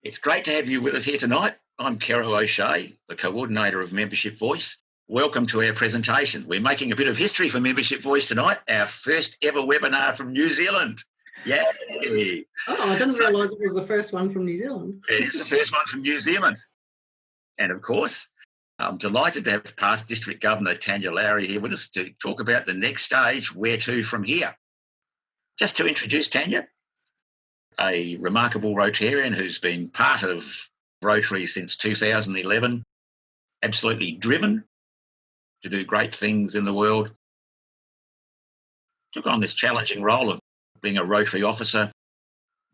It's great to have you with us here tonight. I'm Kerro O'Shea, the Coordinator of Membership Voice. Welcome to our presentation. We're making a bit of history for Membership Voice tonight, our first ever webinar from New Zealand. Yay! Oh, I didn't realise it was the first one from New Zealand. It's the first one from New Zealand. And of course, I'm delighted to have past District Governor Tania Lowery here with us to talk about the next stage, where to from here. Just to introduce Tania, a remarkable Rotarian who's been part of Rotary since 2011, absolutely driven to do great things in the world. Took on this challenging role of being a Rotary officer,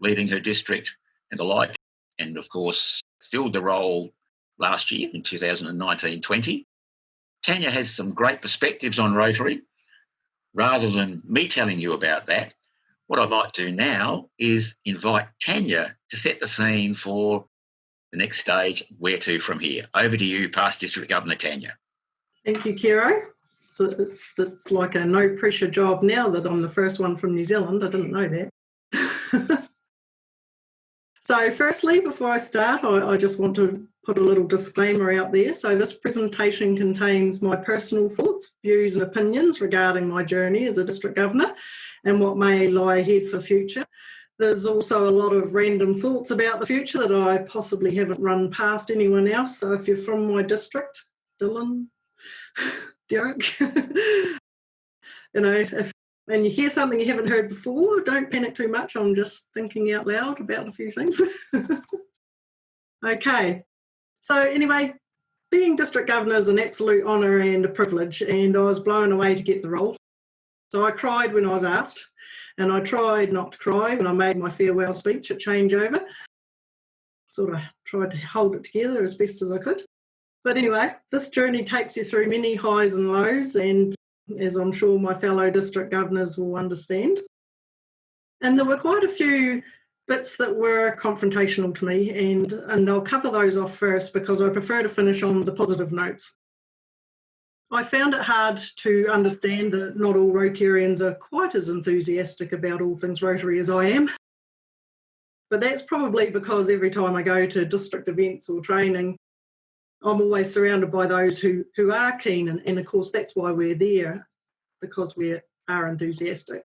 leading her district and the like, and of course filled the role last year in 2019-20. Tania has some great perspectives on Rotary. Rather than me telling you about that, what I might do now is invite Tania to set the scene for the next stage, where to from here. Over to you, past District Governor Tania. Thank you, Kerro. So it's like a no-pressure job now that I'm the first one from New Zealand. I didn't know that. So firstly, before I start, I just want to put a little disclaimer out there. So this presentation contains my personal thoughts, views and opinions regarding my journey as a District Governor and what may lie ahead for the future. There's also a lot of random thoughts about the future that I possibly haven't run past anyone else. So if you're from my district, Dylan, Derek, and you hear something you haven't heard before, don't panic too much. I'm just thinking out loud about a few things. Okay, so anyway, being District Governor is an absolute honour and a privilege, and I was blown away to get the role. So I cried when I was asked, and I tried not to cry when I made my farewell speech at changeover. Sort of tried to hold it together as best as I could. But anyway, this journey takes you through many highs and lows, and as I'm sure my fellow District Governors will understand. And there were quite a few bits that were confrontational to me, and I'll cover those off first because I prefer to finish on the positive notes. I found it hard to understand that not all Rotarians are quite as enthusiastic about all things Rotary as I am. But that's probably because every time I go to district events or training, I'm always surrounded by those who are keen, and of course that's why we're there, because we are enthusiastic.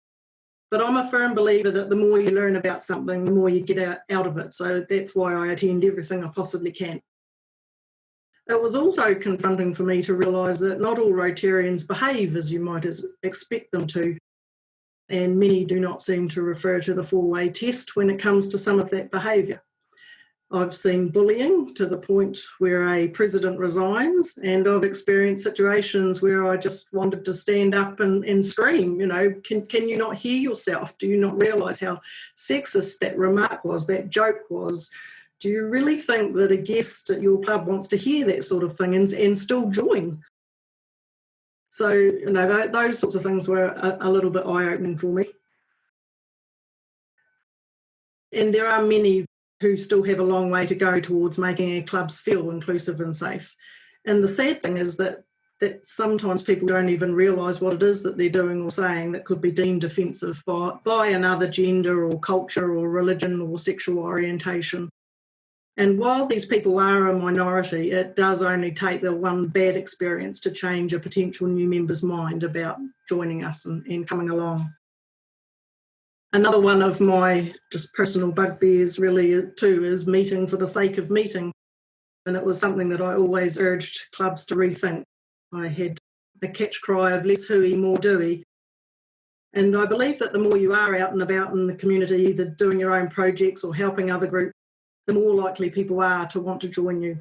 But I'm a firm believer that the more you learn about something, the more you get out of it. So that's why I attend everything I possibly can. It was also confronting for me to realise that not all Rotarians behave as you might expect them to, and many do not seem to refer to the four-way test when it comes to some of that behaviour. I've seen bullying to the point where a president resigns, and I've experienced situations where I just wanted to stand up and scream, can you not hear yourself? Do you not realise how sexist that remark was, that joke was? Do you really think that a guest at your club wants to hear that sort of thing and still join? So, those sorts of things were a little bit eye-opening for me. And there are many who still have a long way to go towards making our clubs feel inclusive and safe. And the sad thing is that sometimes people don't even realise what it is that they're doing or saying that could be deemed offensive by another gender or culture or religion or sexual orientation. And while these people are a minority, it does only take the one bad experience to change a potential new member's mind about joining us and coming along. Another one of my just personal bugbears really too is meeting for the sake of meeting. And it was something that I always urged clubs to rethink. I had a catch cry of less hooey, more doey. And I believe that the more you are out and about in the community, either doing your own projects or helping other groups, the more likely people are to want to join you.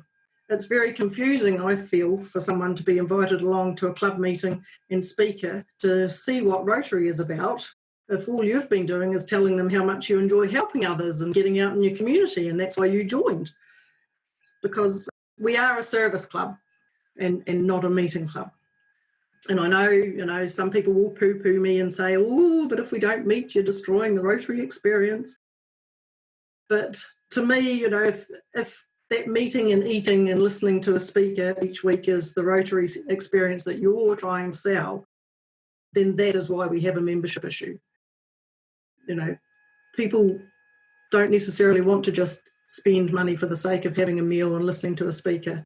It's very confusing, I feel, for someone to be invited along to a club meeting and speaker to see what Rotary is about, if all you've been doing is telling them how much you enjoy helping others and getting out in your community, and that's why you joined. Because we are a service club and not a meeting club. And I know, some people will poo-poo me and say, oh, but if we don't meet, you're destroying the Rotary experience. But to me, if that meeting and eating and listening to a speaker each week is the Rotary experience that you're trying to sell, then that is why we have a membership issue. People don't necessarily want to just spend money for the sake of having a meal and listening to a speaker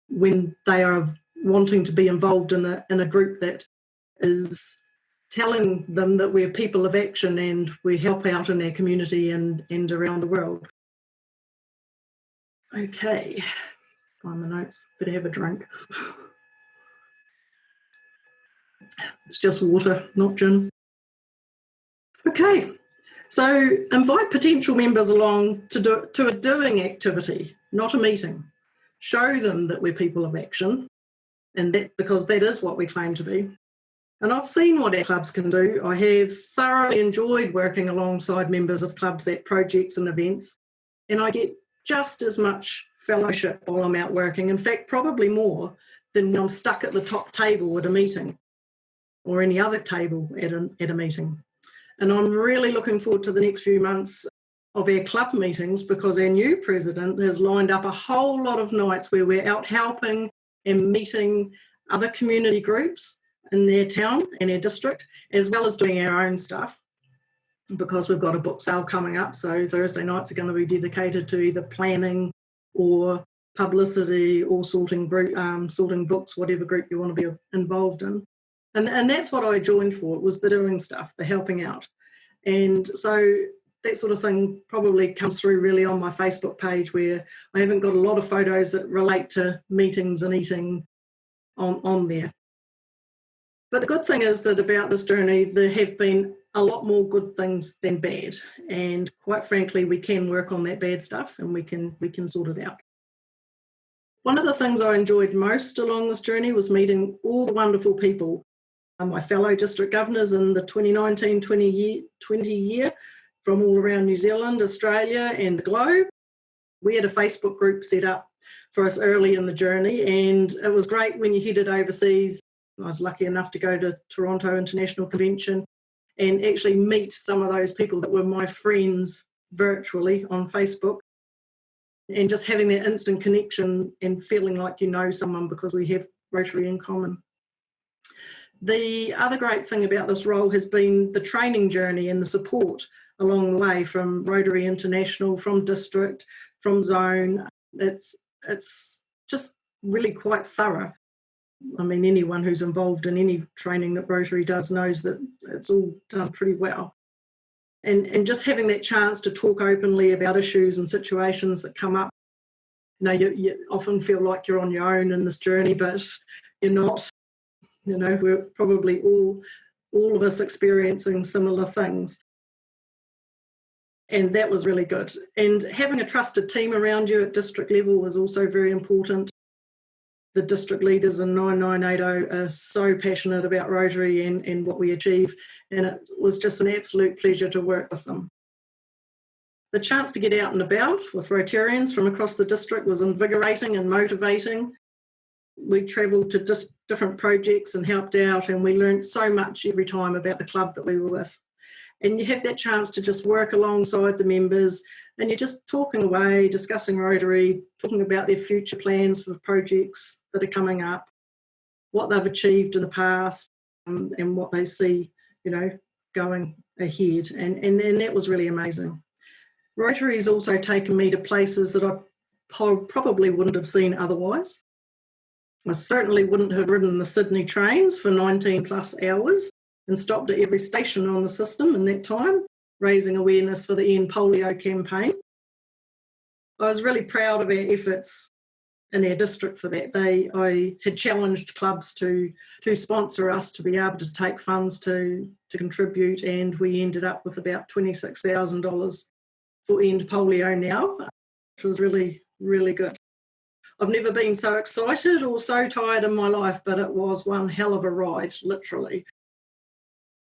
when they are wanting to be involved in a group that is telling them that we're people of action and we help out in our community and around the world. Okay, find my notes, better have a drink. It's just water, not gin. Okay, so invite potential members along to a doing activity, not a meeting. Show them that we're people of action, and that because that is what we claim to be. And I've seen what our clubs can do. I have thoroughly enjoyed working alongside members of clubs at projects and events, and I get just as much fellowship while I'm out working, in fact, probably more than when I'm stuck at the top table at a meeting or any other table at a meeting. And I'm really looking forward to the next few months of our club meetings, because our new president has lined up a whole lot of nights where we're out helping and meeting other community groups in their town and their district, as well as doing our own stuff, because we've got a book sale coming up. So Thursday nights are going to be dedicated to either planning or publicity or sorting books, whatever group you want to be involved in. And that's what I joined for, was the doing stuff, the helping out. And so that sort of thing probably comes through really on my Facebook page, where I haven't got a lot of photos that relate to meetings and eating on there. But the good thing is that about this journey, there have been a lot more good things than bad. And quite frankly, we can work on that bad stuff and we can sort it out. One of the things I enjoyed most along this journey was meeting all the wonderful people, my fellow district governors in the 2019-20 year from all around New Zealand, Australia and the globe. We had a Facebook group set up for us early in the journey, and it was great when you headed overseas. I was lucky enough to go to Toronto International Convention and actually meet some of those people that were my friends virtually on Facebook, and just having that instant connection and feeling like you know someone because we have Rotary in common. The other great thing about this role has been the training journey and the support along the way, from Rotary International, from district, from zone. It's just really quite thorough. I mean, anyone who's involved in any training that Rotary does knows that it's all done pretty well. And just having that chance to talk openly about issues and situations that come up. You often feel like you're on your own in this journey, but you're not. We're probably all of us experiencing similar things. And that was really good. And having a trusted team around you at district level was also very important. The district leaders in 9980 are so passionate about Rotary and what we achieve, and it was just an absolute pleasure to work with them. The chance to get out and about with Rotarians from across the district was invigorating and motivating. We travelled to different projects and helped out, and we learned so much every time about the club that we were with. And you have that chance to just work alongside the members, and you're just talking away, discussing Rotary, talking about their future plans for projects that are coming up, what they've achieved in the past, and what they see, going ahead. And that was really amazing. Rotary's also taken me to places that I probably wouldn't have seen otherwise. I certainly wouldn't have ridden the Sydney trains for 19 plus hours and stopped at every station on the system in that time, raising awareness for the End Polio campaign. I was really proud of our efforts in our district for that. I had challenged clubs to sponsor us to be able to take funds to contribute, and we ended up with about $26,000 for End Polio now, which was really, really good. I've never been so excited or so tired in my life, but it was one hell of a ride, literally.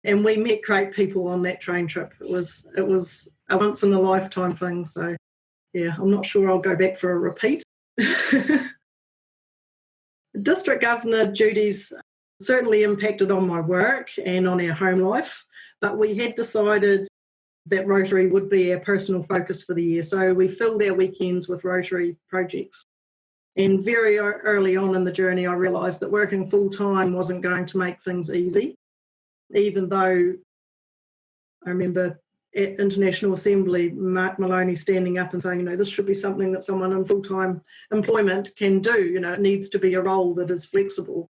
And we met great people on that train trip. It was a once in a lifetime thing. So yeah, I'm not sure I'll go back for a repeat. District Governor duties certainly impacted on my work and on our home life, but we had decided that Rotary would be our personal focus for the year. So we filled our weekends with Rotary projects. And very early on in the journey, I realised that working full-time wasn't going to make things easy, even though I remember at International Assembly, Mark Maloney standing up and saying, this should be something that someone in full-time employment can do. It needs to be a role that is flexible.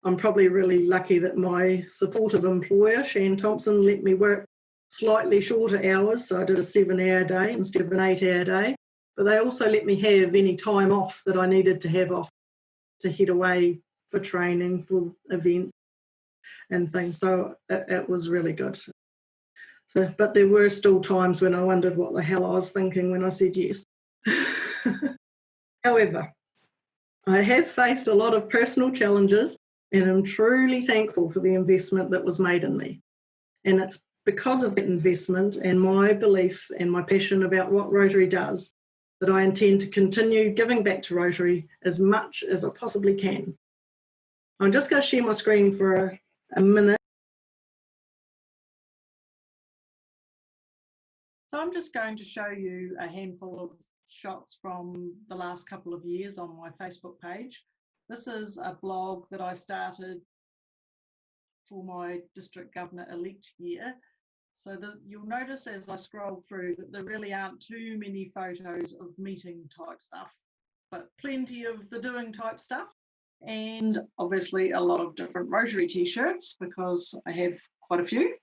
I'm probably really lucky that my supportive employer, Shan Thompson, let me work slightly shorter hours. So I did a 7-hour day instead of an 8-hour day. But they also let me have any time off that I needed to have off to head away for training, for events and things. So it was really good. But there were still times when I wondered what the hell I was thinking when I said yes. However, I have faced a lot of personal challenges and I'm truly thankful for the investment that was made in me. And it's because of that investment and my belief and my passion about what Rotary does that I intend to continue giving back to Rotary as much as I possibly can. I'm just going to share my screen for a minute. So I'm just going to show you a handful of shots from the last couple of years on my Facebook page. This is a blog that I started for my district governor-elect year. So you'll notice as I scroll through that there really aren't too many photos of meeting type stuff, but plenty of the doing type stuff. And obviously a lot of different Rotary t-shirts because I have quite a few.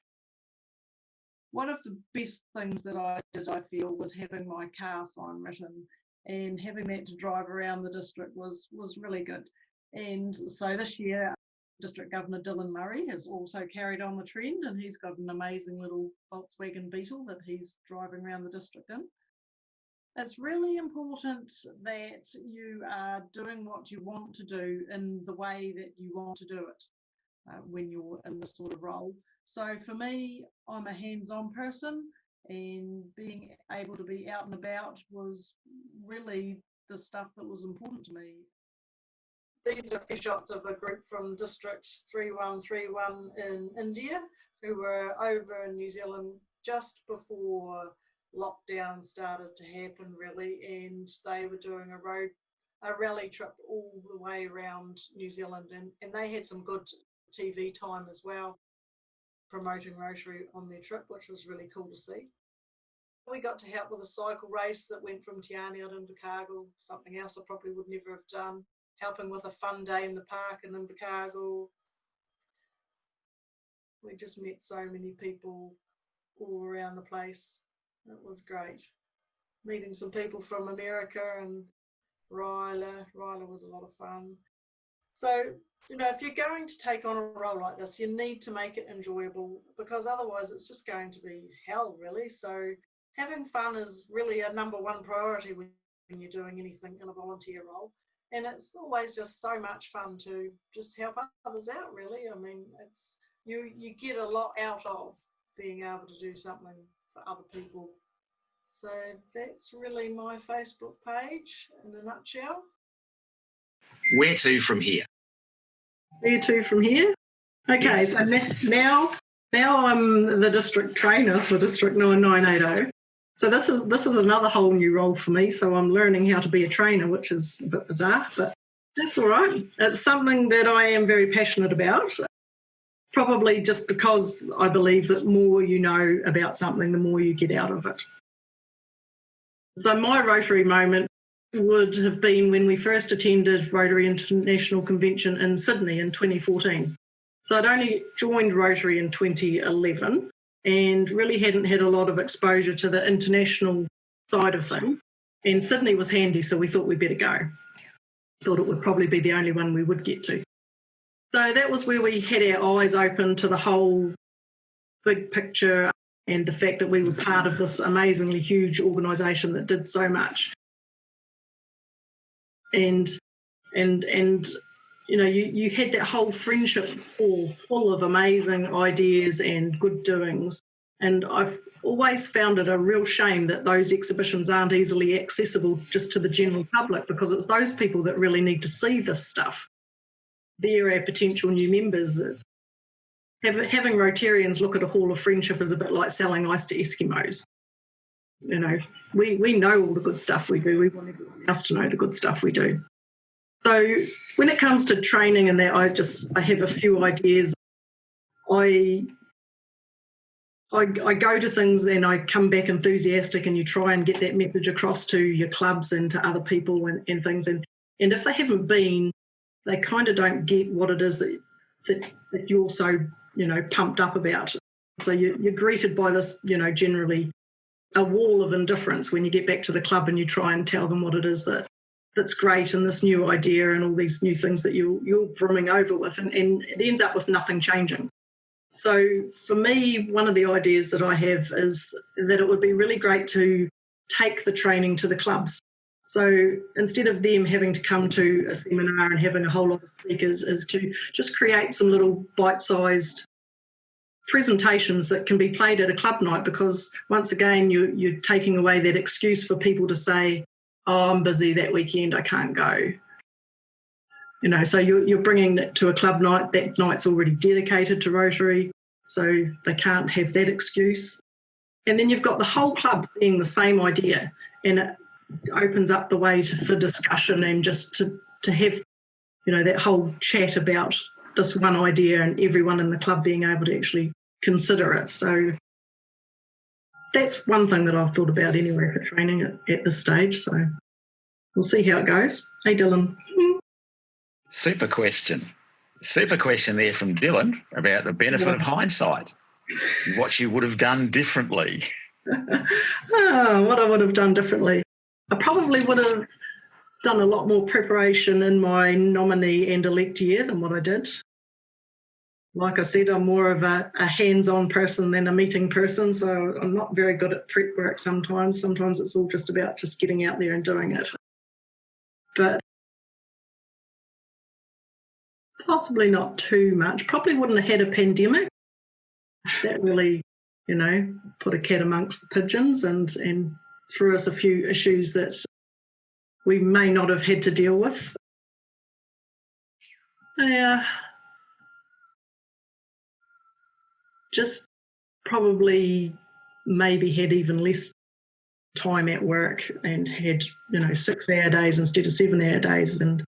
One of the best things that I did, I feel, was having my car sign written and having that to drive around the district was really good. And so this year, District Governor Dylan Murray has also carried on the trend and he's got an amazing little Volkswagen Beetle that he's driving around the district in. It's really important that you are doing what you want to do in the way that you want to do it when you're in this sort of role. So for me, I'm a hands-on person and being able to be out and about was really the stuff that was important to me. These are a few shots of a group from District 3131 in India who were over in New Zealand just before lockdown started to happen really, and they were doing a rally trip all the way around New Zealand and they had some good TV time as well, promoting Rotary on their trip, which was really cool to see. We got to help with a cycle race that went from Tania to Invigorating, something else I probably would never have done, helping with a fun day in the park in Invigorating. We just met so many people all around the place. It was great. Meeting some people from America and Ryla was a lot of fun. So, if you're going to take on a role like this, you need to make it enjoyable because otherwise it's just going to be hell, really. So having fun is really a #1 priority when you're doing anything in a volunteer role. And it's always just so much fun to just help others out, really. I mean, it's you get a lot out of being able to do something for other people. So that's really my Facebook page in a nutshell. Where to from here? Where to from here? Okay, yes. So now I'm the district trainer for District 9980. So this is another whole new role for me. So I'm learning how to be a trainer, which is a bit bizarre, but that's all right. It's something that I am very passionate about, probably just because I believe that more you know about something, the more you get out of it. So my Rotary moment would have been when we first attended Rotary International Convention in Sydney in 2014. So I'd only joined Rotary in 2011 and really hadn't had a lot of exposure to the international side of things. And Sydney was handy, so we thought we'd better go. Thought it would probably be the only one we would get to. So that was where we had our eyes open to the whole big picture and the fact that we were part of this amazingly huge organisation that did so much. And you had that whole friendship full of amazing ideas and good doings. And I've always found it a real shame that those exhibitions aren't easily accessible just to the general public, because it's those people that really need to see this stuff. They're our potential new members. Having Rotarians look at a Hall of Friendship is a bit like selling ice to Eskimos. We know all the good stuff we do. We want everyone else to know the good stuff we do. So when it comes to training and that, I have a few ideas. I I go to things and I come back enthusiastic, and you try and get that message across to your clubs and to other people and things. And if they haven't been, they kind of don't get what it is that you're so, pumped up about. So you're greeted by this, generally a wall of indifference when you get back to the club and you try and tell them what it is that's great and this new idea and all these new things that you're brimming over with, and it ends up with nothing changing. So for me, one of the ideas that I have is that it would be really great to take the training to the clubs. So instead of them having to come to a seminar and having a whole lot of speakers, is to just create some little bite-sized presentations that can be played at a club night, because once again, you're taking away that excuse for people to say, oh, I'm busy that weekend, I can't go. So you're bringing it to a club night. That night's already dedicated to Rotary, so they can't have that excuse. And then you've got the whole club seeing the same idea, and it opens up the way for discussion and just to have, that whole chat about this one idea, and everyone in the club being able to actually consider it. So that's one thing that I've thought about anyway for training at this stage. So we'll see how it goes. Hey, Dylan. Super question there from Dylan about the benefit of hindsight, what you would have done differently. What I would have done differently. I probably would have done a lot more preparation in my nominee and elect year than what I did. Like I said, I'm more of a hands-on person than a meeting person, so I'm not very good at prep work sometimes. Sometimes it's all just about just getting out there and doing it. But possibly not too much. Probably wouldn't have had a pandemic. That really, put a cat amongst the pigeons and threw us a few issues that we may not have had to deal with. Yeah. Just probably maybe had even less time at work and had, 6-hour days instead of 7-hour days, and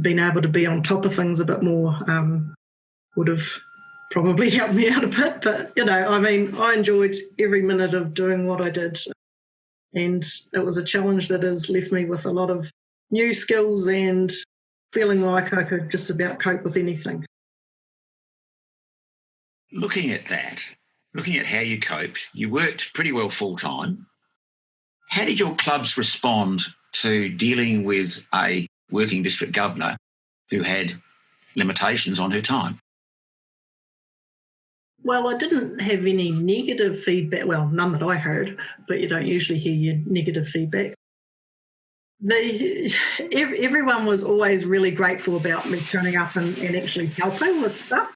being able to be on top of things a bit more would have probably helped me out a bit. But, I enjoyed every minute of doing what I did. And it was a challenge that has left me with a lot of new skills and feeling like I could just about cope with anything. Looking at how you coped, you worked pretty well full-time. How did your clubs respond to dealing with a working district governor who had limitations on her time? Well, I didn't have any negative feedback. Well, none that I heard, but you don't usually hear your negative feedback. Everyone was always really grateful about me turning up and actually helping with stuff.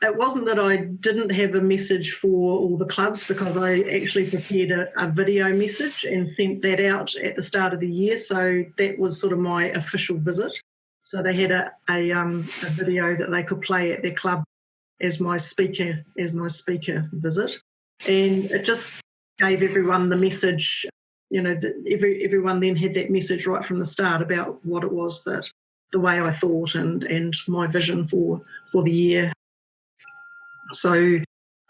It wasn't that I didn't have a message for all the clubs, because I actually prepared a video message and sent that out at the start of the year. So that was sort of my official visit. So they had a video that they could play at their club as my speaker visit, and it just gave everyone the message. Everyone then had that message right from the start about what it was, that the way I thought and my vision for the year. So,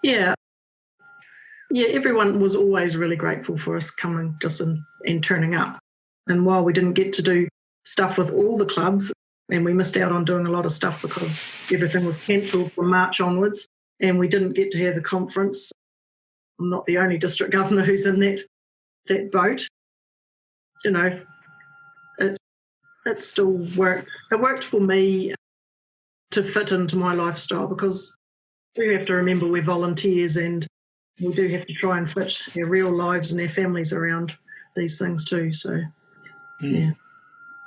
yeah, everyone was always really grateful for us coming just and turning up. And while we didn't get to do stuff with all the clubs, and we missed out on doing a lot of stuff because everything was cancelled from March onwards, and we didn't get to have a conference, I'm not the only district governor who's in that boat. It still worked. It worked for me to fit into my lifestyle, because we have to remember we're volunteers and we do have to try and fit our real lives and our families around these things too. So, yeah.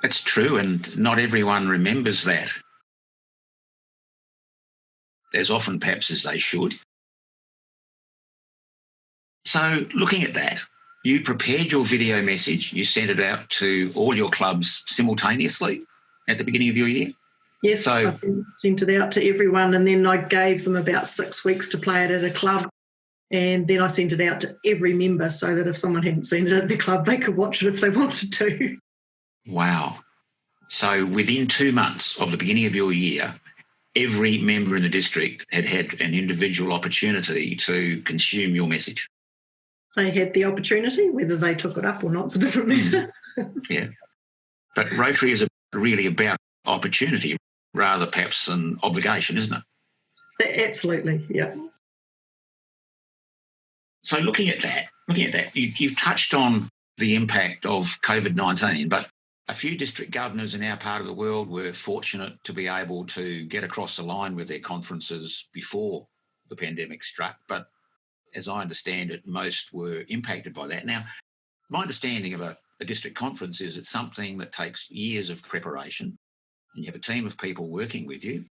That's true, and not everyone remembers that as often perhaps as they should. So looking at that, you prepared your video message, you sent it out to all your clubs simultaneously at the beginning of your year? Yes, so, I sent it out to everyone, and then I gave them about 6 weeks to play it at a club, and then I sent it out to every member so that if someone hadn't seen it at the club, they could watch it if they wanted to. Wow. So within 2 months of the beginning of your year, every member in the district had an individual opportunity to consume your message. They had the opportunity, whether they took it up or not, it's a different matter. Yeah. But Rotary is really about opportunity rather perhaps an obligation, isn't it? Absolutely, yeah. So looking at that, you've touched on the impact of COVID-19, but a few district governors in our part of the world were fortunate to be able to get across the line with their conferences before the pandemic struck. But as I understand it, most were impacted by that. Now, my understanding of a district conference is it's something that takes years of preparation, and you have a team of people working with you.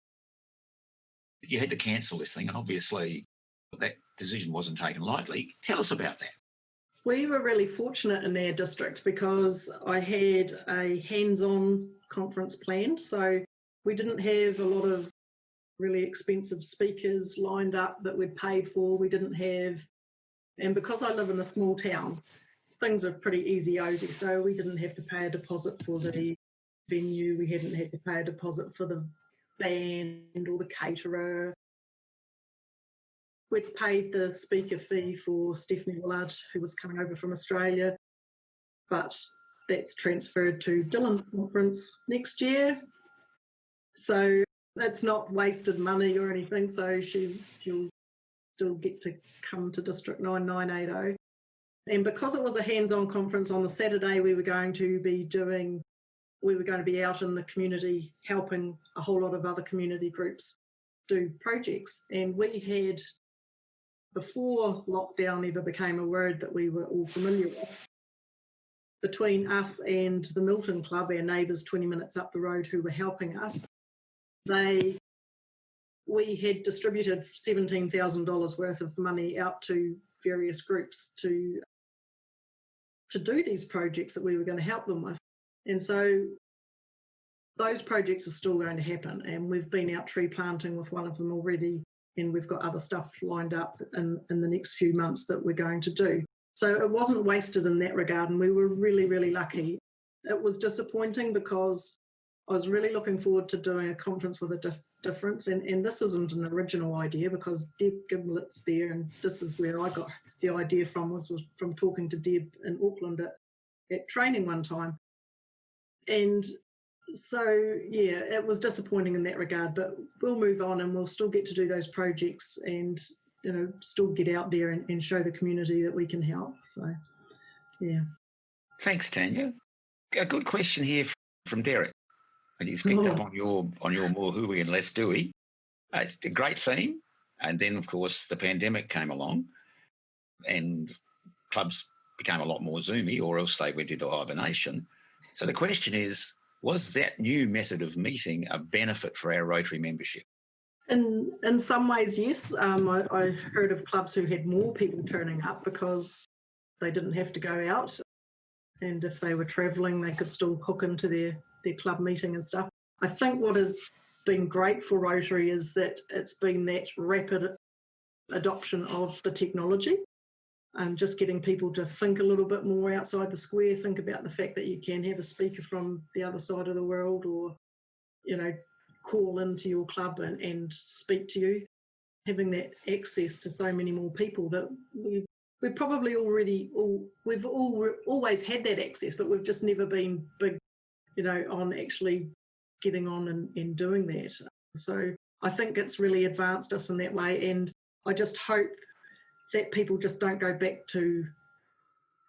You had to cancel this thing, and obviously that decision wasn't taken lightly. Tell us about that. We were really fortunate in our district because I had a hands-on conference planned. So we didn't have a lot of really expensive speakers lined up that we'd paid for. We didn't have, and because I live in a small town, things are pretty easy-ozy. So we didn't have to pay a deposit for the venue. We hadn't had to pay a deposit for the band or the caterer. We'd paid the speaker fee for Stephanie Willard, who was coming over from Australia, but that's transferred to Dylan's conference next year. So that's not wasted money or anything. So she'll still get to come to District 9980. And because it was a hands-on conference on the Saturday, we were going to be out in the community helping a whole lot of other community groups do projects. And we had, before lockdown ever became a word that we were all familiar with, between us and the Milton Club, our neighbours 20 minutes up the road who were helping us, we had distributed $17,000 worth of money out to various groups to do these projects that we were going to help them with. And so those projects are still going to happen, and we've been out tree planting with one of them already, and we've got other stuff lined up in the next few months that we're going to do. So it wasn't wasted in that regard, and we were really, really lucky. It was disappointing because I was really looking forward to doing a conference with a difference, and this isn't an original idea because Deb Gimlet's there, and this is where I got the idea from, was from talking to Deb in Auckland at training one time. And so, yeah, it was disappointing in that regard, but we'll move on and we'll still get to do those projects and, you know, still get out there and show the community that we can help. So, yeah. Thanks, Tania. A good question here from Derek. He's picked up on your more hooey and less doey. It's a great theme. And then, of course, the pandemic came along and clubs became a lot more Zoomy, or else they went into hibernation. So the question is, was that new method of meeting a benefit for our Rotary membership? In some ways, yes. I heard of clubs who had more people turning up because they didn't have to go out. And if they were travelling, they could still hook into their club meeting and stuff. I think what has been great for Rotary is that it's been that rapid adoption of the technology. Just getting people to think a little bit more outside the square, think about the fact that you can have a speaker from the other side of the world, or, you know, call into your club and speak to you. Having that access to so many more people that we've probably always had that access, but we've just never been big, you know, on actually getting on and doing that. So I think it's really advanced us in that way, and I just hope that people just don't go back to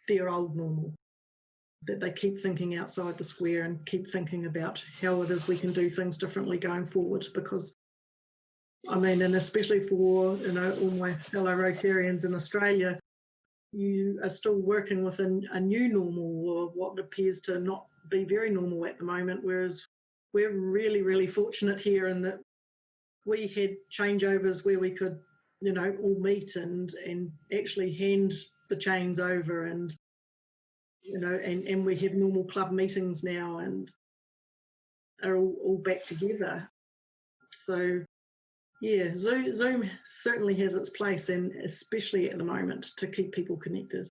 their old normal, that they keep thinking outside the square and keep thinking about how it is we can do things differently going forward. Because, I mean, and especially for, you know, all my fellow Rotarians in Australia, you are still working with a new normal, or what appears to not be very normal at the moment, whereas we're really, really fortunate here in that we had changeovers where we could, you know, all meet and actually hand the chains over, and, you know, and we have normal club meetings now and are all back together. So, yeah, Zoom certainly has its place, and especially at the moment, to keep people connected.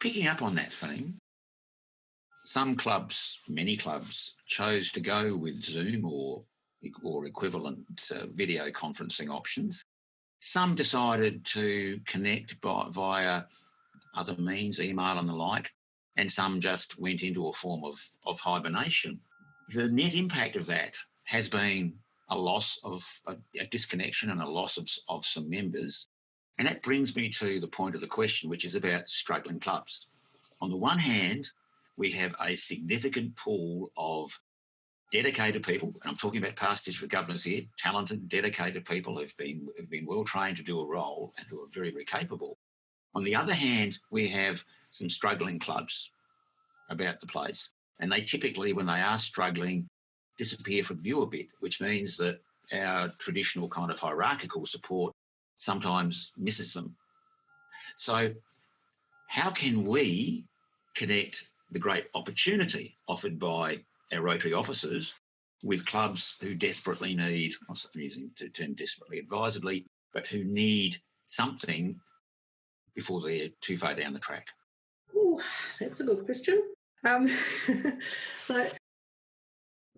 Picking up on that theme, some clubs, many clubs, chose to go with Zoom or equivalent video conferencing options. Some decided to connect via other means, email and the like, and some just went into a form of hibernation. The net impact of that has been a loss of a disconnection and a loss of some members. And that brings me to the point of the question, which is about struggling clubs. On the one hand, we have a significant pool of dedicated people, and I'm talking about past district governors here, talented, dedicated people who've been well trained to do a role and who are very, very capable. On the other hand, we have some struggling clubs about the place, and they typically, when they are struggling, disappear from view a bit, which means that our traditional kind of hierarchical support sometimes misses them. So how can we connect the great opportunity offered by our Rotary officers with clubs who desperately need, I'm using the term desperately advisedly, but who need something before they're too far down the track? Oh, that's a good question. So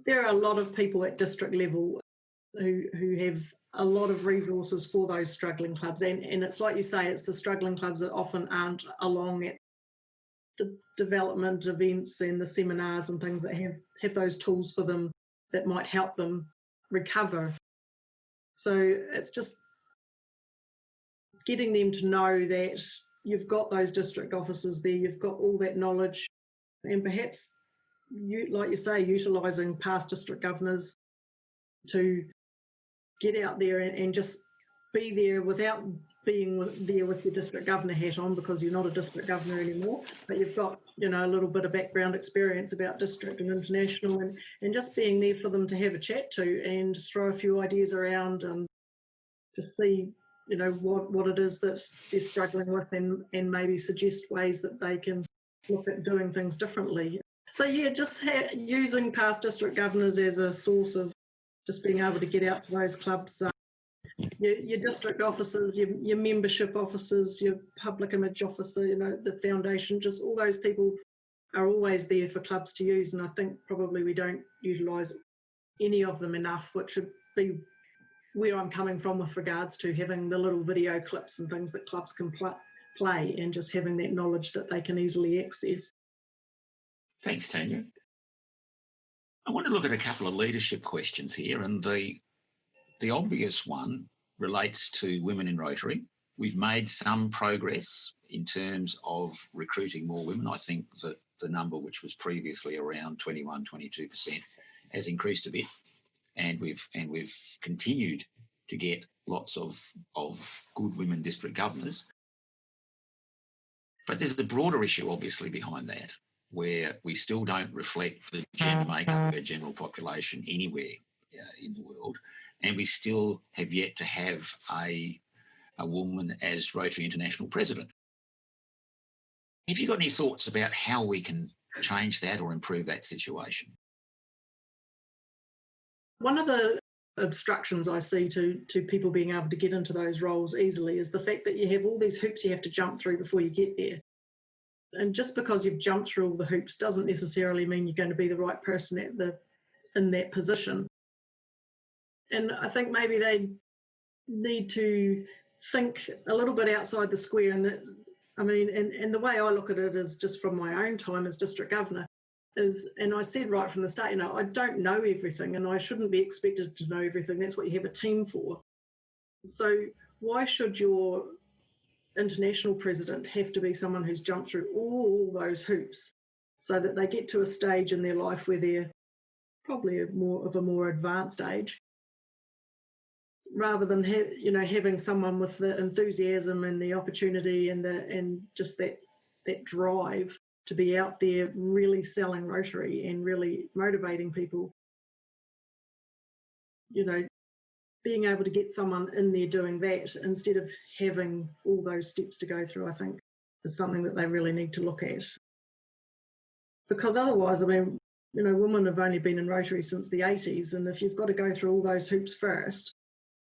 there are a lot of people at district level who have a lot of resources for those struggling clubs. And it's like you say, it's the struggling clubs that often aren't along at the development events and the seminars and things that have those tools for them that might help them recover. So it's just getting them to know that you've got those district officers there, you've got all that knowledge, and perhaps, like you say, utilising past district governors to get out there and just be there without being there with your district governor hat on, because you're not a district governor anymore, but you've got, a little bit of background experience about district and international, and just being there for them to have a chat to and throw a few ideas around and to see, what it is that they're struggling with, and maybe suggest ways that they can look at doing things differently. So yeah, just using past district governors as a source of just being able to get out to those clubs. Your district officers, your membership officers, your public image officer, the foundation, just all those people are always there for clubs to use. And I think probably we don't utilise any of them enough, which would be where I'm coming from with regards to having the little video clips and things that clubs can play, and just having that knowledge that they can easily access. Thanks, Tania. I want to look at a couple of leadership questions here, and the obvious one relates to women in Rotary. We've made some progress in terms of recruiting more women. I think that the number, which was previously around 21-22%, has increased a bit, and we've continued to get lots of good women district governors. But there's the broader issue, obviously, behind that, where we still don't reflect the gender makeup of our general population anywhere in the world, and we still have yet to have a woman as Rotary International President. Have you got any thoughts about how we can change that or improve that situation? One of the obstructions I see to people being able to get into those roles easily is the fact that you have all these hoops you have to jump through before you get there. And just because you've jumped through all the hoops doesn't necessarily mean you're going to be the right person in that position. And I think maybe they need to think a little bit outside the square. And the way I look at it is just from my own time as district governor is, and I said right from the start, I don't know everything, and I shouldn't be expected to know everything. That's what you have a team for. So why should your international president have to be someone who's jumped through all those hoops so that they get to a stage in their life where they're probably a more advanced age, rather than having someone with the enthusiasm and the opportunity and just that drive to be out there really selling Rotary and really motivating people. Being able to get someone in there doing that instead of having all those steps to go through, I think, is something that they really need to look at. Because otherwise, women have only been in Rotary since the 80s, and if you've got to go through all those hoops first,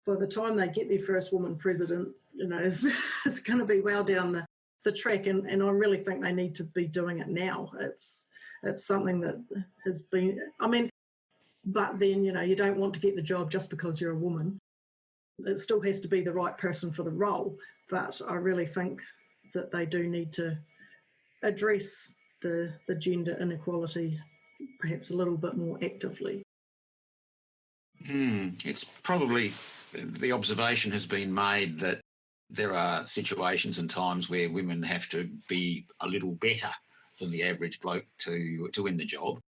by the time they get their first woman president, it's going to be well down the track, and I really think they need to be doing it now. It's something that has been, I mean, but then, you know, you don't want to get the job just because you're a woman. It still has to be the right person for the role, but I really think that they do need to address the gender inequality perhaps a little bit more actively. It's probably, the observation has been made that there are situations and times where women have to be a little better than the average bloke to win the job,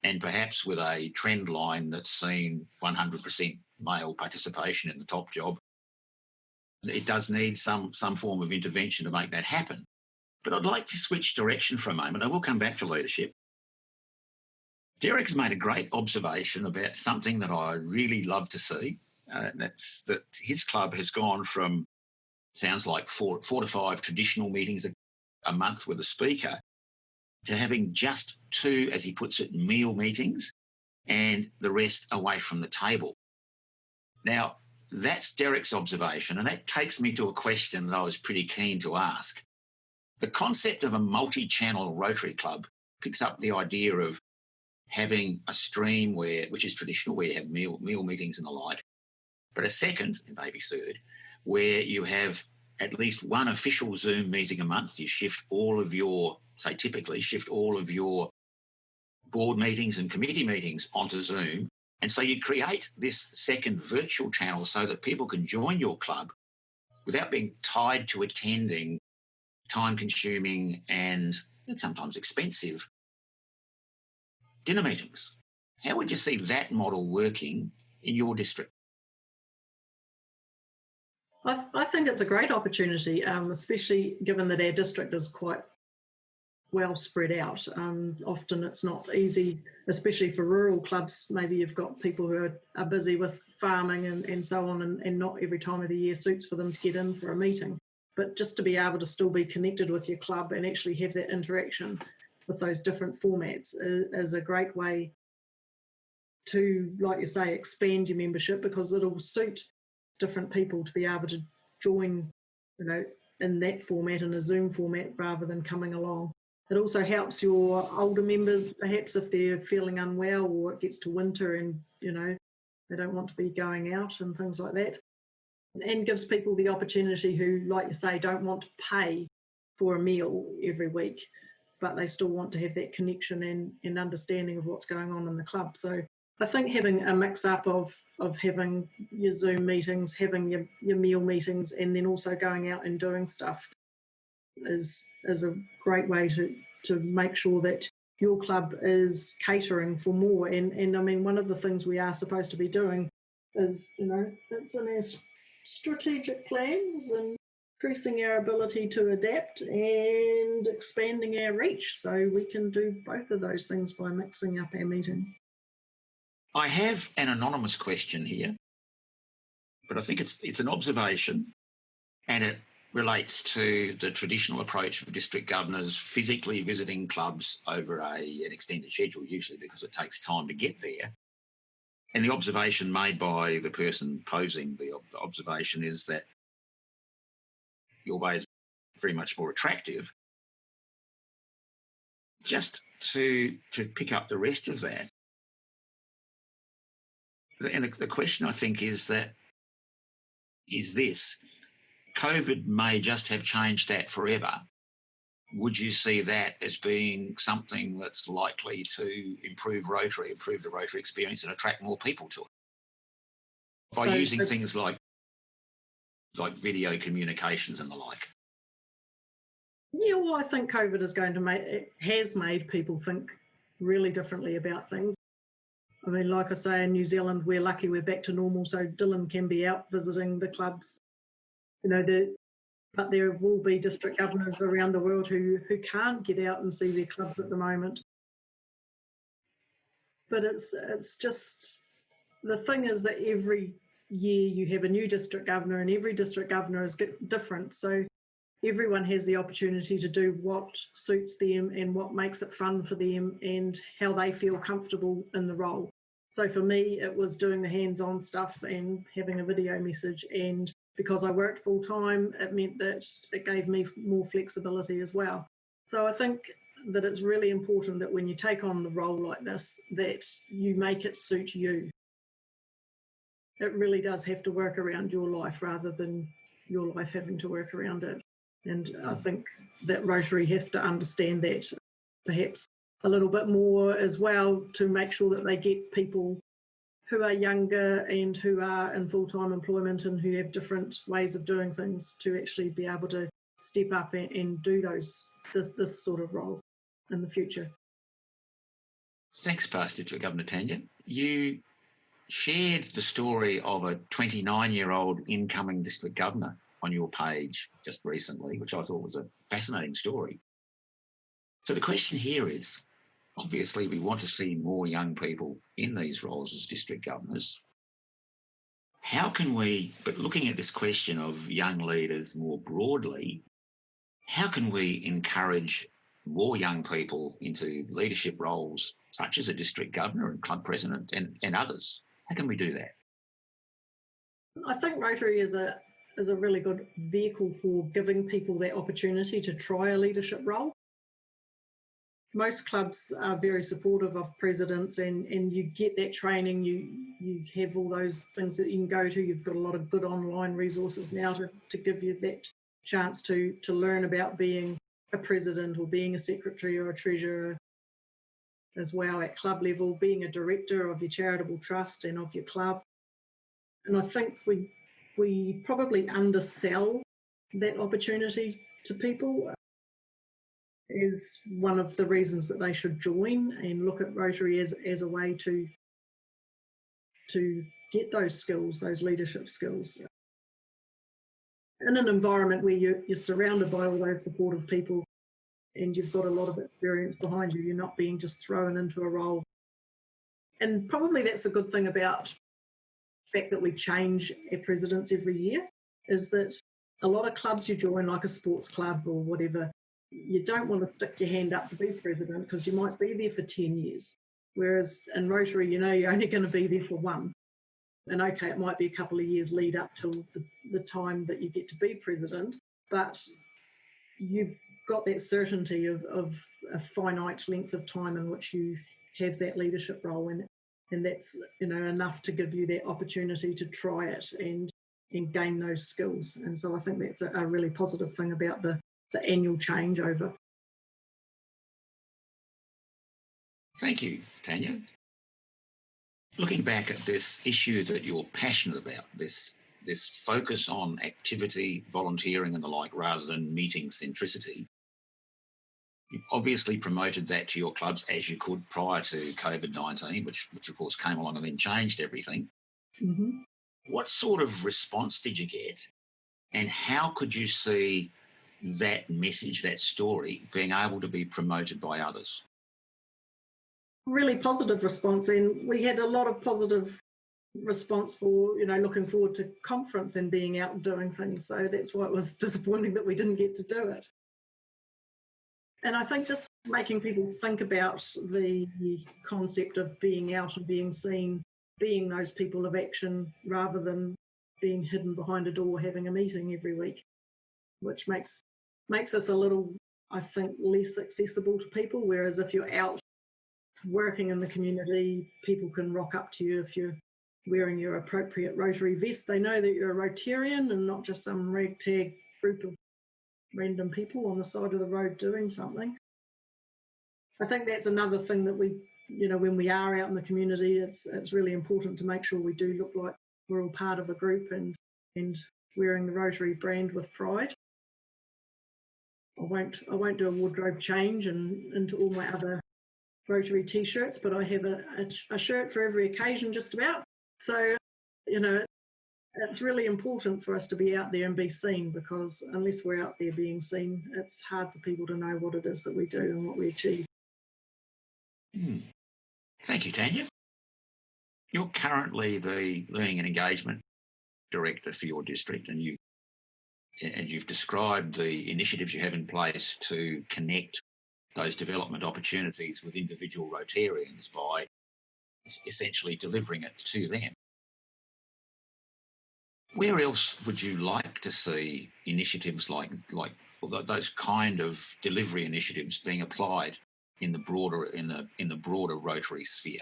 and perhaps with a trend line that's seen 100% male participation in the top job, it does need some form of intervention to make that happen. But I'd like to switch direction for a moment. I will come back to leadership. Derek has made a great observation about something that I really love to see. That's that his club has gone from, sounds like four to five traditional meetings a month with a speaker, to having just 2, as he puts it, meal meetings, and the rest away from the table. Now, that's Derek's observation, and that takes me to a question that I was pretty keen to ask. The concept of a multi-channel Rotary club picks up the idea of having a stream which is traditional, where you have meal meetings and the like, but a second, and maybe third, where you have at least one official Zoom meeting a month. You shift all of your, say typically, shift all of your board meetings and committee meetings onto Zoom. And so you create this second virtual channel so that people can join your club without being tied to attending time-consuming and sometimes expensive dinner meetings. How would you see that model working in your district? I think it's a great opportunity, especially given that our district is quite well spread out. Often it's not easy, especially for rural clubs. Maybe you've got people who are busy with farming and so on, and not every time of the year suits for them to get in for a meeting. But just to be able to still be connected with your club and actually have that interaction with those different formats is a great way to, like you say, expand your membership, because it'll suit different people to be able to join, you know, in that format, in a Zoom format, rather than coming along. It also helps your older members, perhaps if they're feeling unwell or it gets to winter and, you know, they don't want to be going out and things like that. And gives people the opportunity who, like you say, don't want to pay for a meal every week, but they still want to have that connection and understanding of what's going on in the club. So I think having a mix-up of having your Zoom meetings, having your meal meetings, and then also going out and doing stuff is a great way to make sure that your club is catering for more. And I mean, one of the things we are supposed to be doing is, you know, it's in our strategic plans and increasing our ability to adapt and expanding our reach. So we can do both of those things by mixing up our meetings. I have an anonymous question here, but I think it's an observation, and it relates to the traditional approach of district governors physically visiting clubs over an extended schedule, usually because it takes time to get there. And the observation made by the person posing the observation is that your way is very much more attractive. Just to pick up the rest of that, and the question, I think, is this: COVID may just have changed that forever. Would you see that as being something that's likely to improve the Rotary experience and attract more people to it? By using things like video communications and the like. Yeah, well, I think COVID has made people think really differently about things. I mean, like I say, in New Zealand, we're lucky we're back to normal, so Dylan can be out visiting the clubs. You know, but there will be district governors around the world who can't get out and see their clubs at the moment. But it's just, the thing is that every year you have a new district governor, and every district governor is different. So everyone has the opportunity to do what suits them and what makes it fun for them and how they feel comfortable in the role. So for me, it was doing the hands-on stuff and having a video message and because I worked full time, it meant that it gave me more flexibility as well. So I think that it's really important that when you take on the role like this, that you make it suit you. It really does have to work around your life rather than your life having to work around it. And I think that Rotary have to understand that perhaps a little bit more as well, to make sure that they get people who are younger and who are in full-time employment and who have different ways of doing things to actually be able to step up and do this sort of role in the future. Thanks, Past District Governor Tania. You shared the story of a 29-year-old incoming district governor on your page just recently, which I thought was a fascinating story. So the question here is, obviously we want to see more young people in these roles as district governors. How can we, but looking at this question of young leaders more broadly, how can we encourage more young people into leadership roles such as a district governor and club president and others? How can we do that? I think Rotary is a really good vehicle for giving people that opportunity to try a leadership role. Most clubs are very supportive of presidents, and you get that training, you have all those things that you can go to. You've got a lot of good online resources now to give you that chance to learn about being a president or being a secretary or a treasurer as well at club level, being a director of your charitable trust and of your club. And I think we probably undersell that opportunity to people is one of the reasons that they should join and look at Rotary as a way to get those skills, those leadership skills. In an environment where you're surrounded by all those supportive people and you've got a lot of experience behind you, you're not being just thrown into a role. And probably that's a good thing about the fact that we change our presidents every year, is that a lot of clubs you join, like a sports club or whatever, you don't want to stick your hand up to be president because you might be there for 10 years. Whereas in Rotary, you're only going to be there for one. And okay, it might be a couple of years lead up till the time that you get to be president, but you've got that certainty of a finite length of time in which you have that leadership role, and that's enough to give you that opportunity to try it and gain those skills. And so I think that's a really positive thing about the annual changeover. Thank you, Tania. Looking back at this issue that you're passionate about, this focus on activity, volunteering and the like, rather than meeting centricity, you obviously promoted that to your clubs as you could prior to COVID-19, which of course came along and then changed everything. Mm-hmm. What sort of response did you get? And how could you see that message, that story, being able to be promoted by others? Really positive response, and we had a lot of positive response for looking forward to conference and being out and doing things. So that's why it was disappointing that we didn't get to do it. And I think just making people think about the concept of being out and being seen, being those people of action rather than being hidden behind a door having a meeting every week, which makes us a little, I think, less accessible to people. Whereas if you're out working in the community, people can rock up to you if you're wearing your appropriate Rotary vest. They know that you're a Rotarian and not just some ragtag group of random people on the side of the road doing something. I think that's another thing that we, when we are out in the community, it's really important to make sure we do look like we're all part of a group and wearing the Rotary brand with pride. I won't do a wardrobe change and into all my other Rotary t-shirts, but I have a shirt for every occasion just about. So, it's really important for us to be out there and be seen, because unless we're out there being seen, it's hard for people to know what it is that we do and what we achieve. Thank you, Tania. You're currently the Learning and Engagement Director for your district, and you've described the initiatives you have in place to connect those development opportunities with individual Rotarians by essentially delivering it to them. Where else would you like to see initiatives like those kind of delivery initiatives being applied in the broader Rotary sphere?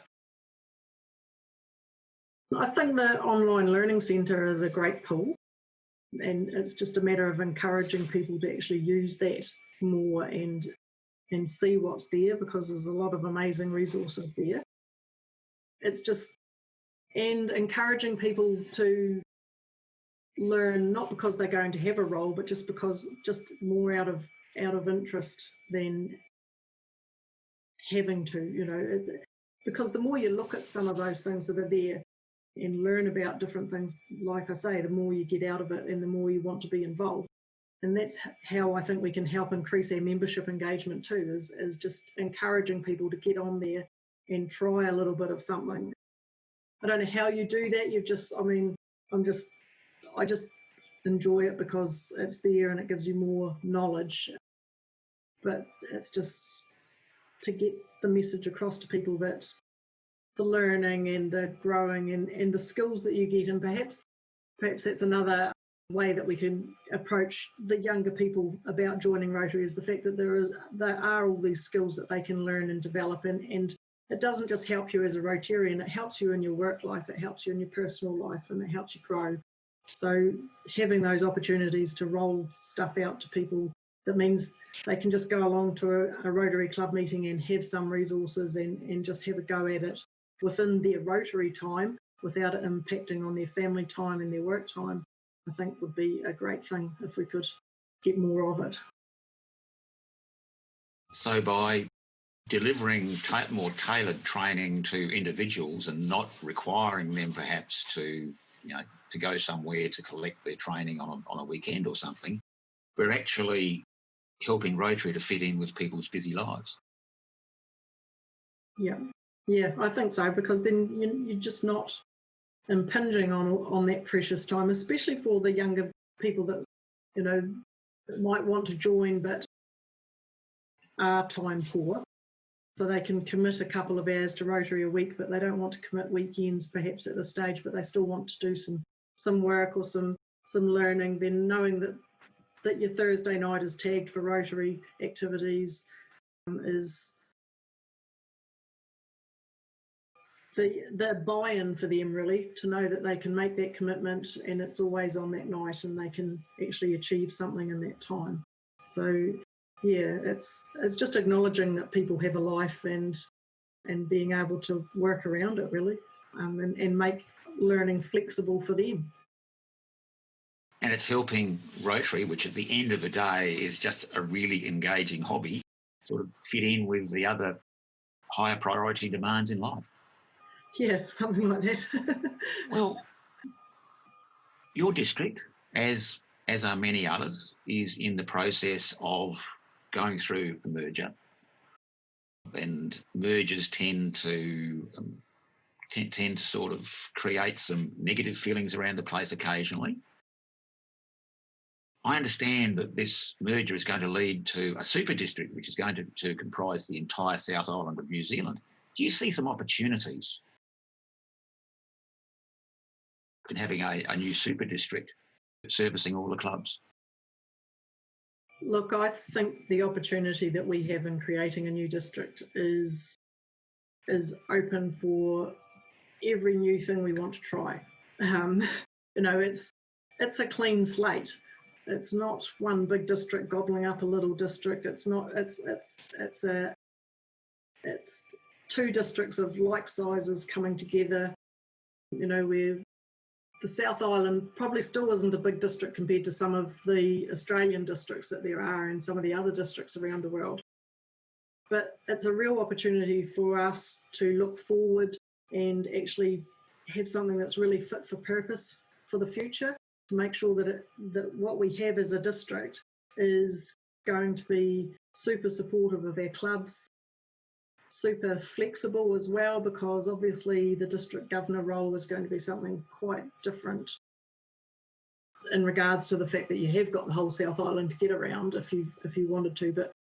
I think the online learning centre is a great tool, and it's just a matter of encouraging people to actually use that more and see what's there, because there's a lot of amazing resources there. It's just, and encouraging people to learn, not because they're going to have a role, but just more out of interest than having to, because the more you look at some of those things that are there and learn about different things, like I say, the more you get out of it and the more you want to be involved. And that's how I think we can help increase our membership engagement too, is just encouraging people to get on there and try a little bit of something. I don't know how you do that. I just enjoy it because it's there and it gives you more knowledge. But it's just to get the message across to people that the learning and the growing and the skills that you get, and perhaps that's another way that we can approach the younger people about joining Rotary, is the fact that there are all these skills that they can learn and develop, and it doesn't just help you as a Rotarian, it helps you in your work life, it helps you in your personal life, and it helps you grow. So having those opportunities to roll stuff out to people, that means they can just go along to a Rotary Club meeting and have some resources and just have a go at it within their Rotary time without it impacting on their family time and their work time, I think would be a great thing if we could get more of it. So by delivering more tailored training to individuals and not requiring them perhaps to go somewhere to collect their training on a weekend or something, we're actually helping Rotary to fit in with people's busy lives. Yeah, I think so, because then you're just not impinging on that precious time, especially for the younger people that that might want to join but are time poor. So they can commit a couple of hours to Rotary a week, but they don't want to commit weekends perhaps at this stage, but they still want to do some work or some learning. Then knowing that your Thursday night is tagged for Rotary activities is the buy-in for them, really, to know that they can make that commitment and it's always on that night and they can actually achieve something in that time. So yeah, it's just acknowledging that people have a life and being able to work around it, really, and make learning flexible for them. And it's helping Rotary, which at the end of the day is just a really engaging hobby, sort of fit in with the other higher priority demands in life. Yeah, something like that. Well, your district, as are many others, is in the process of going through a merger, and mergers tend to sort of create some negative feelings around the place occasionally. I understand that this merger is going to lead to a super district, which is going to comprise the entire South Island of New Zealand. Do you see some opportunities in having a new super district servicing all the clubs? Look, I think the opportunity that we have in creating a new district is open for every new thing we want to try. It's a clean slate. It's not one big district gobbling up a little district. It's two districts of like sizes coming together. Where the South Island probably still isn't a big district compared to some of the Australian districts that there are and some of the other districts around the world. But it's a real opportunity for us to look forward and actually have something that's really fit for purpose for the future, to make sure that what we have as a district is going to be super supportive of our clubs, super flexible as well, because obviously the district governor role is going to be something quite different in regards to the fact that you have got the whole South Island to get around if you wanted to. But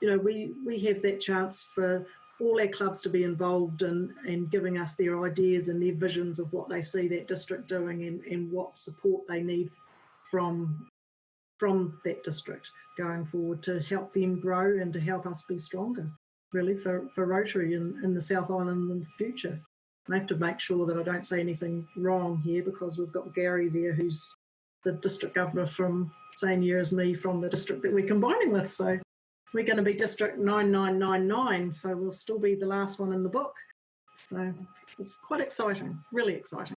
we have that chance for all our clubs to be involved in giving us their ideas and their visions of what they see that district doing and what support they need from that district going forward to help them grow and to help us be stronger, really, for Rotary in the South Island in the future. I have to make sure that I don't say anything wrong here because we've got Gary there who's the district governor from same year as me from the district that we're combining with. So we're going to be District 9999, so we'll still be the last one in the book. So it's quite exciting, really exciting.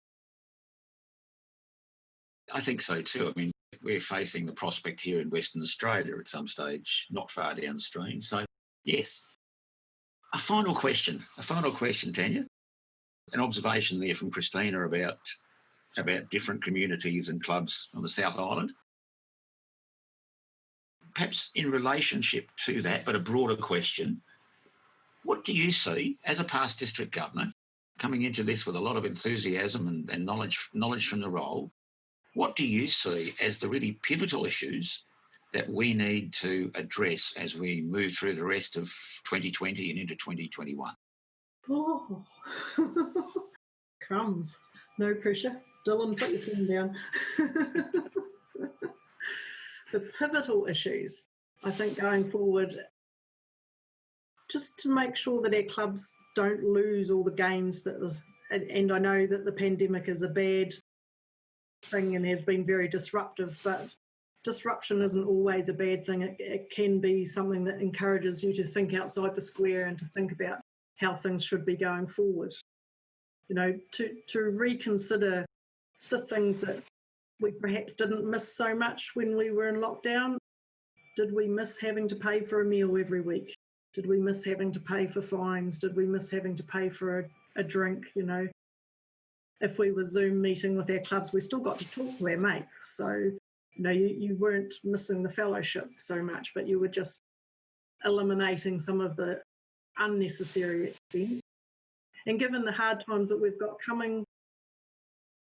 I think so too. I mean, we're facing the prospect here in Western Australia at some stage, not far downstream. So, yes. A final question, Tania. An observation there from Christina about different communities and clubs on the South Island. Perhaps in relationship to that, but a broader question, what do you see as a past district governor coming into this with a lot of enthusiasm and knowledge from the role? What do you see as the really pivotal issues that we need to address as we move through the rest of 2020 and into 2021? Oh, crumbs. No pressure. Dylan, put your pen down. The pivotal issues, I think, going forward, just to make sure that our clubs don't lose all the gains and I know that the pandemic is a bad thing and has been very disruptive, but disruption isn't always a bad thing. It can be something that encourages you to think outside the square and to think about how things should be going forward. You know, to reconsider the things that we perhaps didn't miss so much when we were in lockdown. Did we miss having to pay for a meal every week? Did we miss having to pay for fines? Did we miss having to pay for a drink? You know, if we were Zoom meeting with our clubs, we still got to talk to our mates. So, you know, you weren't missing the fellowship so much, but you were just eliminating some of the unnecessary expense. And given the hard times that we've got coming,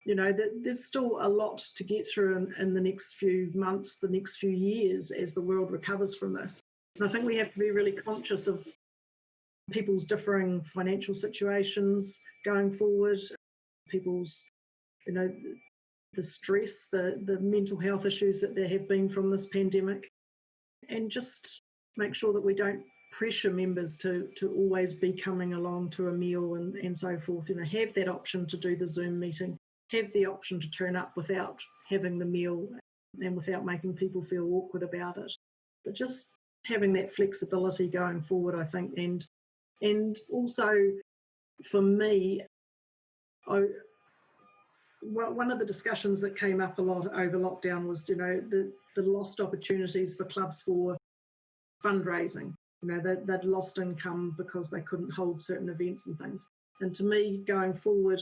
you know, there's still a lot to get through in the next few months, the next few years as the world recovers from this. And I think we have to be really conscious of people's differing financial situations going forward, people's, you know, the stress, the mental health issues that there have been from this pandemic, and just make sure that we don't pressure members to always be coming along to a meal and so forth. You know, have that option to do the Zoom meeting, have the option to turn up without having the meal and without making people feel awkward about it. But just having that flexibility going forward, I think, and also for me, one of the discussions that came up a lot over lockdown was, you know, the lost opportunities for clubs for fundraising. You know, they'd lost income because they couldn't hold certain events and things. And to me, going forward,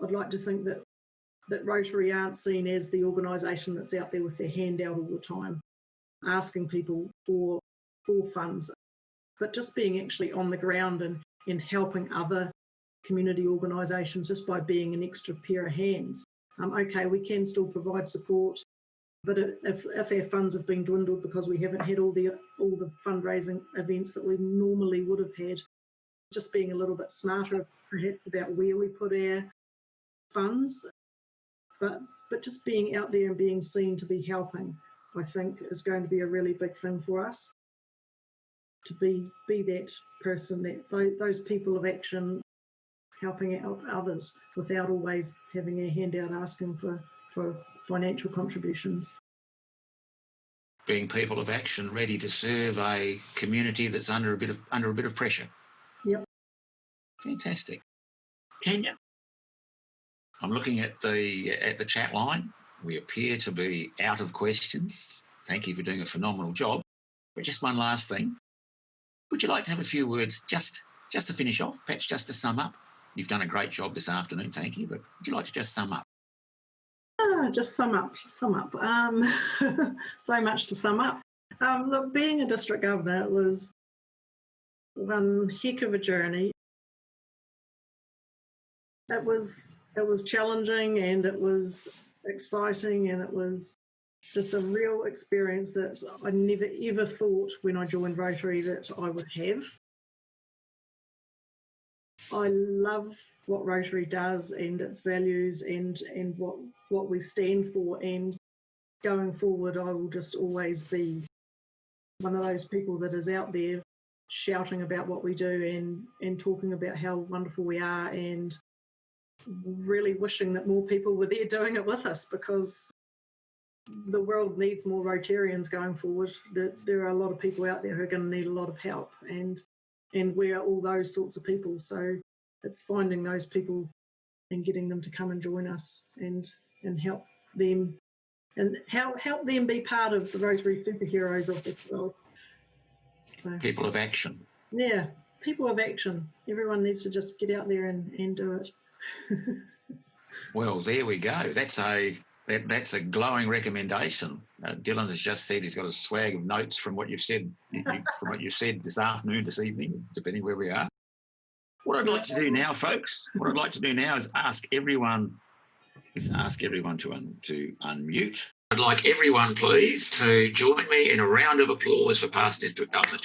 I'd like to think that Rotary aren't seen as the organisation that's out there with their hand out all the time, asking people for funds, but just being actually on the ground and helping other community organisations just by being an extra pair of hands. Okay, we can still provide support, but if our funds have been dwindled because we haven't had all the fundraising events that we normally would have had, just being a little bit smarter perhaps about where we put our funds, but just being out there and being seen to be helping, I think, is going to be a really big thing for us, to be that person, those people of action, helping out others without always having our hand out asking for financial contributions. Being people of action, ready to serve a community that's under a bit of pressure. Yep. Fantastic. Tania, I'm looking at the chat line. We appear to be out of questions. Thank you for doing a phenomenal job. But just one last thing. Would you like to have a few words just to finish off, perhaps just to sum up? You've done a great job this afternoon, thank you, but would you like to just sum up? Just sum up. So much to sum up. Look, being a district governor was one heck of a journey. It was challenging and it was exciting and it was just a real experience that I never ever thought when I joined Rotary that I would have. I love what Rotary does and its values and what we stand for. And going forward, I will just always be one of those people that is out there shouting about what we do and talking about how wonderful we are, and really wishing that more people were there doing it with us, because the world needs more Rotarians going forward. There are a lot of people out there who are going to need a lot of help, and we're all those sorts of people. So it's finding those people and getting them to come and join us and help them, and help them be part of the Rotary superheroes of this world. So, people of action. Yeah, people of action. Everyone needs to just get out there and do it. Well, there we go. That's a glowing recommendation. Dylan has just said he's got a swag of notes from what you've said, from what you said this afternoon, this evening, depending where we are. What I'd like to do now, folks, is ask everyone to unmute. I'd like everyone, please, to join me in a round of applause for past district governor.